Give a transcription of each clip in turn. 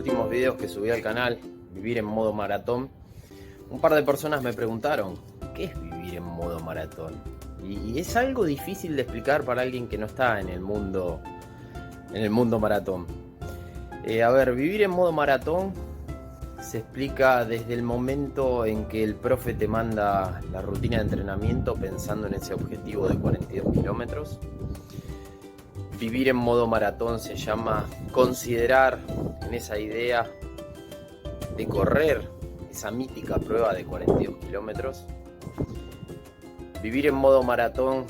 últimos videos que subí al canal, Vivir en modo maratón, un par de personas me preguntaron, ¿qué es vivir en modo maratón? Y es algo difícil de explicar para alguien que no está en el mundo maratón. Vivir en modo maratón se explica desde el momento en que el profe te manda la rutina de entrenamiento pensando en ese objetivo de 42 kilómetros. Vivir en modo maratón se llama considerar en esa idea de correr esa mítica prueba de 42 kilómetros. Vivir en modo maratón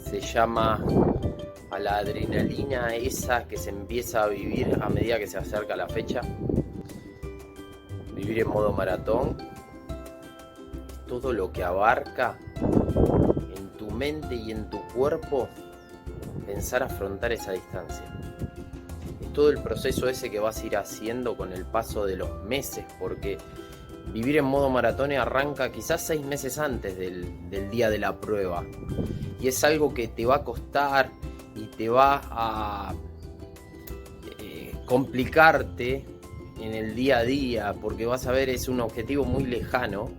se llama a la adrenalina esa que se empieza a vivir a medida que se acerca la fecha. Vivir en modo maratón es todo lo que abarca en tu mente y en tu cuerpo pensar afrontar esa distancia. Es todo el proceso ese que vas a ir haciendo con el paso de los meses, porque vivir en modo maratón arranca quizás 6 meses antes del día de la prueba, y es algo que te va a costar y te va a complicarte en el día a día, porque vas a ver, es un objetivo muy lejano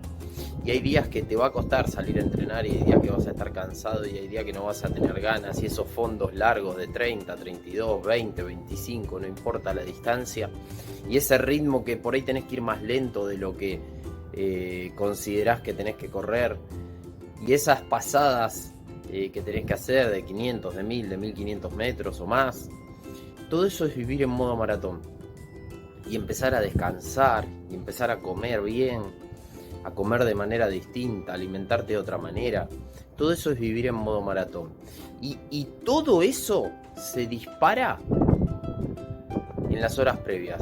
y hay días que te va a costar salir a entrenar, y hay días que vas a estar cansado, y hay días que no vas a tener ganas, y esos fondos largos de 30, 32, 20, 25, no importa la distancia, y ese ritmo que por ahí tenés que ir más lento de lo que considerás que tenés que correr, y esas pasadas que tenés que hacer de 500, de 1000, de 1500 metros o más, todo eso es vivir en modo maratón. Y empezar a descansar, y empezar a comer bien, a comer de manera distinta, alimentarte de otra manera. Todo eso es vivir en modo maratón. Y todo eso se dispara en las horas previas.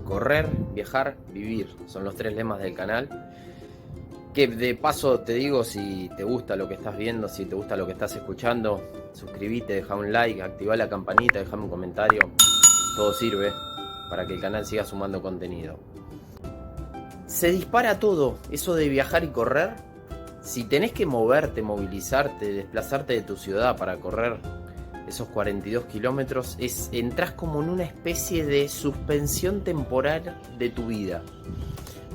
Correr, viajar, vivir. Son los 3 lemas del canal. Que de paso te digo, si te gusta lo que estás viendo, si te gusta lo que estás escuchando, suscríbete, deja un like, activa la campanita, déjame un comentario. Todo sirve para que el canal siga sumando contenido. Se dispara todo, eso de viajar y correr. Si tenés que moverte, movilizarte, desplazarte de tu ciudad para correr esos 42 kilómetros, entras como en una especie de suspensión temporal de tu vida.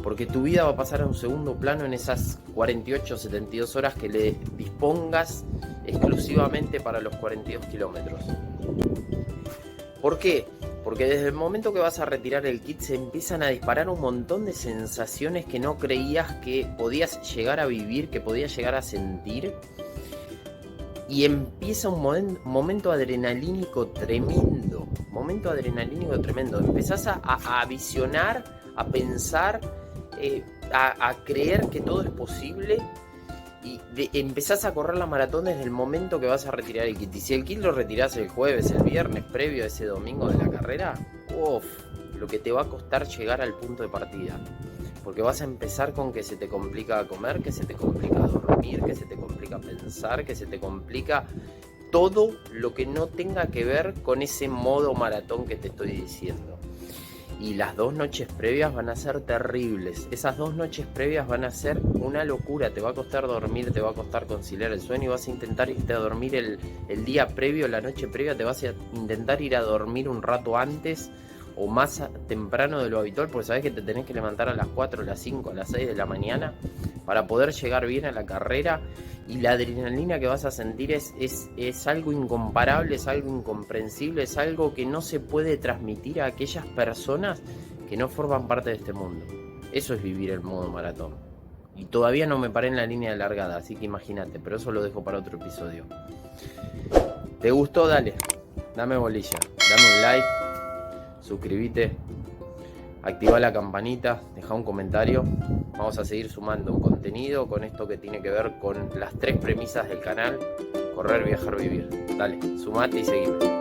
Porque tu vida va a pasar a un segundo plano en esas 48, 72 horas que le dispongas exclusivamente para los 42 kilómetros. ¿Por qué? Porque desde el momento que vas a retirar el kit se empiezan a disparar un montón de sensaciones que no creías que podías llegar a vivir, que podías llegar a sentir. Y empieza un momento adrenalínico tremendo. Empezás a visionar, a pensar, a creer que todo es posible. Y empezás a correr la maratón desde el momento que vas a retirar el kit. Y si el kit lo retirás el jueves, el viernes, previo a ese domingo de la carrera, lo que te va a costar llegar al punto de partida. Porque vas a empezar con que se te complica comer, que se te complica dormir, que se te complica pensar, que se te complica todo lo que no tenga que ver con ese modo maratón que te estoy diciendo. Y las 2 noches previas van a ser terribles. Esas 2 noches previas van a ser una locura. Te va a costar dormir, te va a costar conciliar el sueño, y vas a intentar irte a dormir el día previo, la noche previa. Te vas a intentar ir a dormir un rato antes o más temprano de lo habitual, porque sabes que te tenés que levantar a las 4, a las 5, a las 6 de la mañana para poder llegar bien a la carrera. Y la adrenalina que vas a sentir es algo incomparable, es algo incomprensible, es algo que no se puede transmitir a aquellas personas que no forman parte de este mundo. Eso es vivir el modo maratón. Y todavía no me paré en la línea de largada, así que imagínate, pero eso lo dejo para otro episodio. ¿Te gustó? Dale, dame bolilla, dame un like, suscríbete, activa la campanita, deja un comentario. Vamos a seguir sumando contenido con esto que tiene que ver con las 3 premisas del canal: correr, viajar, vivir. Dale, sumate y seguime.